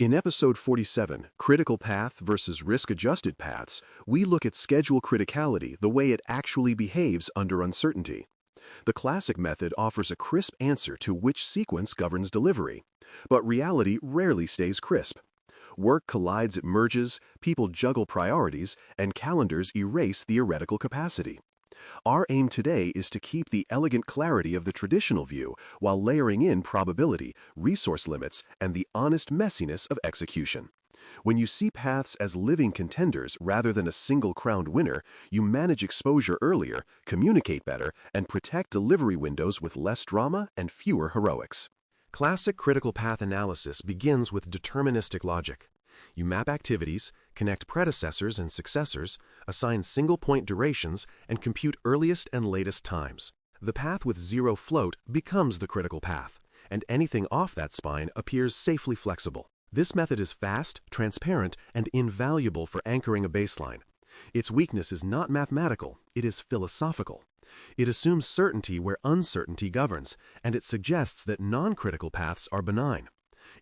In episode 47, Critical Path versus Risk-Adjusted Paths, we look at schedule criticality, the way it actually behaves under uncertainty. The classic method offers a crisp answer to which sequence governs delivery, but reality rarely stays crisp. Work collides, it merges, people juggle priorities, and calendars erase theoretical capacity. Our aim today is to keep the elegant clarity of the traditional view while layering in probability, resource limits, and the honest messiness of execution. When you see paths as living contenders rather than a single crowned winner, you manage exposure earlier, communicate better, and protect delivery windows with less drama and fewer heroics. Classic critical path analysis begins with deterministic logic. You map activities, connect predecessors and successors, assign single-point durations, and compute earliest and latest times. The path with zero float becomes the critical path, and anything off that spine appears safely flexible. This method is fast, transparent, and invaluable for anchoring a baseline. Its weakness is not mathematical, it is philosophical. It assumes certainty where uncertainty governs, and it suggests that non-critical paths are benign.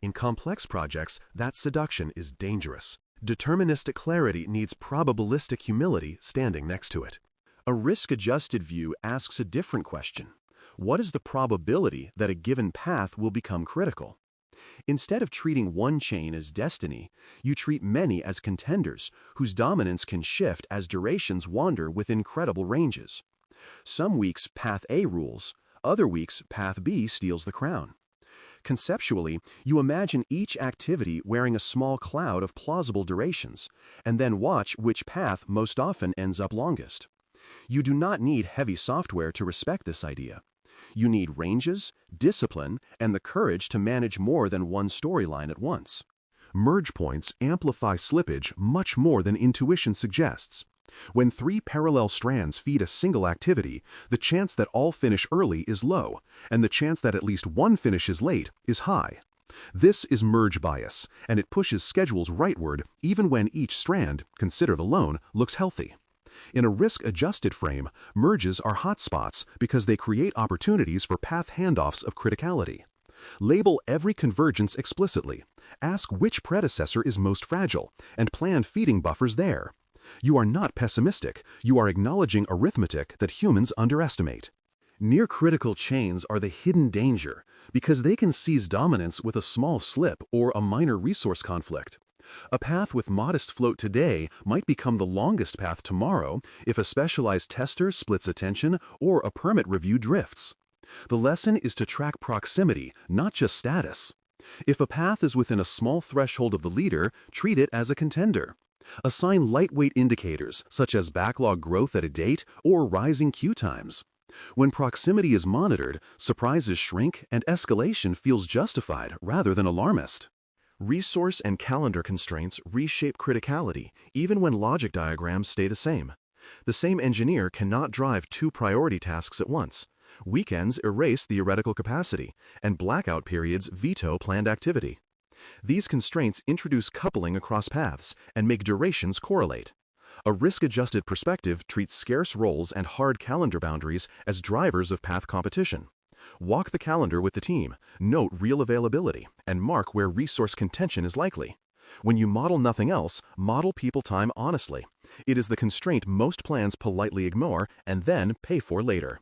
In complex projects, that seduction is dangerous. Deterministic clarity needs probabilistic humility standing next to it. A risk-adjusted view asks a different question. What is the probability that a given path will become critical? Instead of treating one chain as destiny, you treat many as contenders whose dominance can shift as durations wander within credible ranges. Some weeks path A rules, other weeks path B steals the crown. Conceptually, you imagine each activity wearing a small cloud of plausible durations, and then watch which path most often ends up longest. You do not need heavy software to respect this idea. You need ranges, discipline, and the courage to manage more than one storyline at once. Merge points amplify slippage much more than intuition suggests. When three parallel strands feed a single activity, the chance that all finish early is low, and the chance that at least one finishes late is high. This is merge bias, and it pushes schedules rightward even when each strand, considered alone, looks healthy. In a risk-adjusted frame, merges are hotspots because they create opportunities for path handoffs of criticality. Label every convergence explicitly. Ask which predecessor is most fragile, and plan feeding buffers there. You are not pessimistic, you are acknowledging arithmetic that humans underestimate. Near-critical chains are the hidden danger because they can seize dominance with a small slip or a minor resource conflict. A path with modest float today might become the longest path tomorrow if a specialized tester splits attention or a permit review drifts. The lesson is to track proximity, not just status. If a path is within a small threshold of the leader, treat it as a contender. Assign lightweight indicators, such as backlog growth at a date or rising queue times. When proximity is monitored, surprises shrink and escalation feels justified rather than alarmist. Resource and calendar constraints reshape criticality, even when logic diagrams stay the same. The same engineer cannot drive two priority tasks at once. Weekends erase theoretical capacity, and blackout periods veto planned activity. These constraints introduce coupling across paths and make durations correlate. A risk-adjusted perspective treats scarce roles and hard calendar boundaries as drivers of path competition. Walk the calendar with the team, note real availability, and mark where resource contention is likely. When you model nothing else, model people time honestly. It is the constraint most plans politely ignore and then pay for later.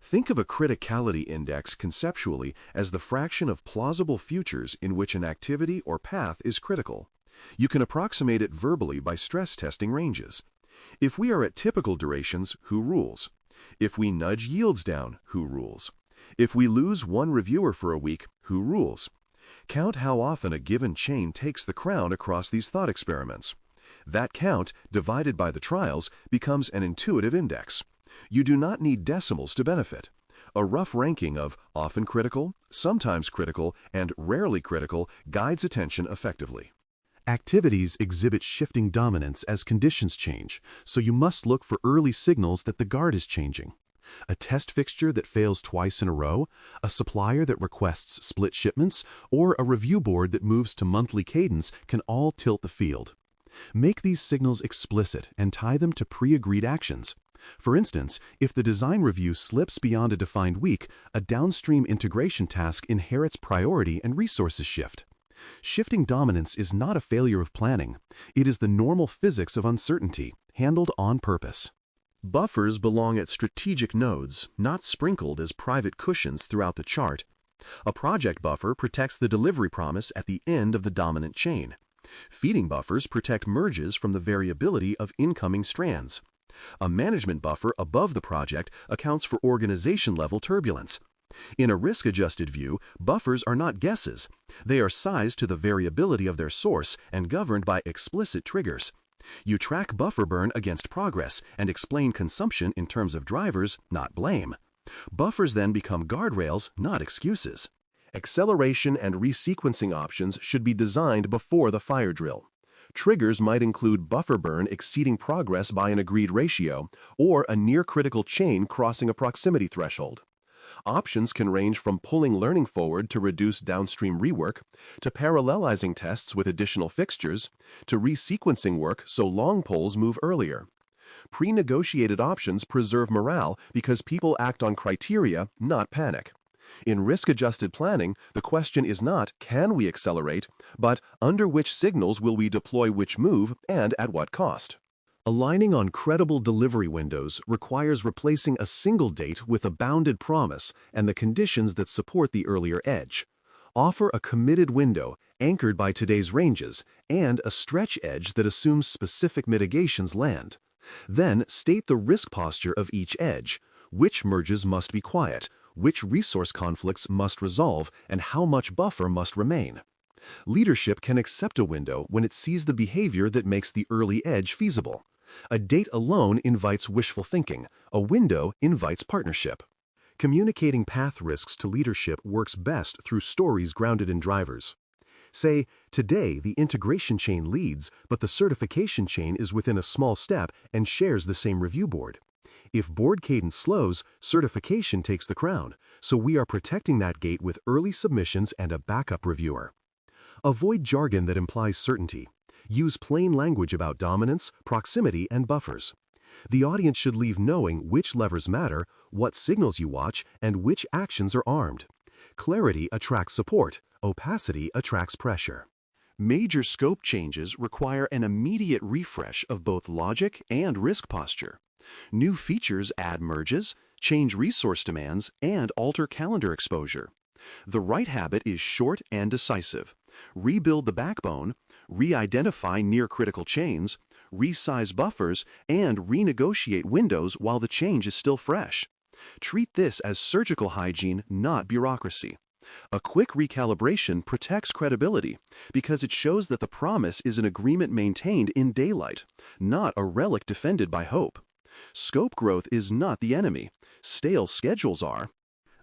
Think of a criticality index conceptually as the fraction of plausible futures in which an activity or path is critical. You can approximate it verbally by stress testing ranges. If we are at typical durations, who rules? If we nudge yields down, who rules? If we lose one reviewer for a week, who rules? Count how often a given chain takes the crown across these thought experiments. That count, divided by the trials, becomes an intuitive index. You do not need decimals to benefit. A rough ranking of often critical, sometimes critical, and rarely critical guides attention effectively. Activities exhibit shifting dominance as conditions change, so you must look for early signals that the guard is changing. A test fixture that fails twice in a row, a supplier that requests split shipments, or a review board that moves to monthly cadence can all tilt the field. Make these signals explicit and tie them to pre-agreed actions. For instance, if the design review slips beyond a defined week, a downstream integration task inherits priority and resources shift. Shifting dominance is not a failure of planning. It is the normal physics of uncertainty, handled on purpose. Buffers belong at strategic nodes, not sprinkled as private cushions throughout the chart. A project buffer protects the delivery promise at the end of the dominant chain. Feeding buffers protect merges from the variability of incoming strands. A management buffer above the project accounts for organization-level turbulence. In a risk-adjusted view, buffers are not guesses. They are sized to the variability of their source and governed by explicit triggers. You track buffer burn against progress and explain consumption in terms of drivers, not blame. Buffers then become guardrails, not excuses. Acceleration and resequencing options should be designed before the fire drill. Triggers might include buffer burn exceeding progress by an agreed ratio or a near-critical chain crossing a proximity threshold. Options can range from pulling learning forward to reduce downstream rework, to parallelizing tests with additional fixtures, to resequencing work so long polls move earlier. Pre-negotiated options preserve morale because people act on criteria, not panic. In risk-adjusted planning, the question is not, can we accelerate, but under which signals will we deploy which move and at what cost? Aligning on credible delivery windows requires replacing a single date with a bounded promise and the conditions that support the earlier edge. Offer a committed window anchored by today's ranges and a stretch edge that assumes specific mitigations land. Then state the risk posture of each edge, which merges must be quiet, which resource conflicts must resolve, and how much buffer must remain. Leadership can accept a window when it sees the behavior that makes the early edge feasible. A date alone invites wishful thinking. A window invites partnership. Communicating path risks to leadership works best through stories grounded in drivers. Say, today the integration chain leads, but the certification chain is within a small step and shares the same review board. If board cadence slows, certification takes the crown, so we are protecting that gate with early submissions and a backup reviewer. Avoid jargon that implies certainty. Use plain language about dominance, proximity, and buffers. The audience should leave knowing which levers matter, what signals you watch, and which actions are armed. Clarity attracts support. Opacity attracts pressure. Major scope changes require an immediate refresh of both logic and risk posture. New features add merges, change resource demands, and alter calendar exposure. The right habit is short and decisive. Rebuild the backbone, re-identify near-critical chains, resize buffers, and renegotiate windows while the change is still fresh. Treat this as surgical hygiene, not bureaucracy. A quick recalibration protects credibility because it shows that the promise is an agreement maintained in daylight, not a relic defended by hope. Scope growth is not the enemy. Stale schedules are.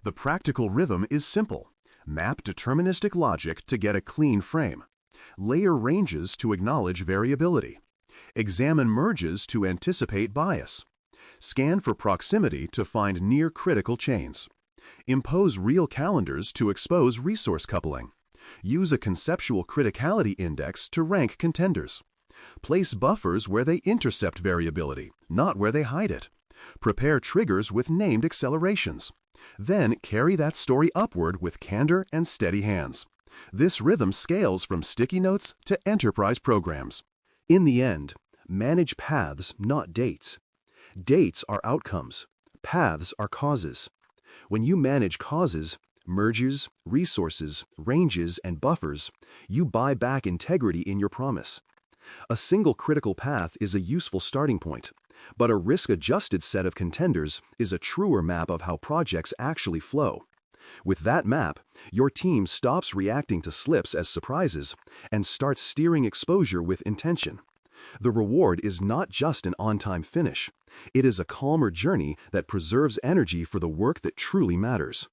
The practical rhythm is simple. Map deterministic logic to get a clean frame. Layer ranges to acknowledge variability. Examine merges to anticipate bias. Scan for proximity to find near-critical chains. Impose real calendars to expose resource coupling. Use a conceptual criticality index to rank contenders. Place buffers where they intercept variability, not where they hide it. Prepare triggers with named accelerations. Then carry that story upward with candor and steady hands. This rhythm scales from sticky notes to enterprise programs. In the end, manage paths, not dates. Dates are outcomes. Paths are causes. When you manage causes, merges, resources, ranges, and buffers, you buy back integrity in your promise. A single critical path is a useful starting point, but a risk-adjusted set of contenders is a truer map of how projects actually flow. With that map, your team stops reacting to slips as surprises and starts steering exposure with intention. The reward is not just an on-time finish. It is a calmer journey that preserves energy for the work that truly matters.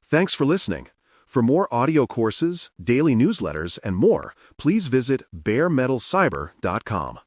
Thanks for listening. For more audio courses, daily newsletters, and more, please visit DailyCyber.News.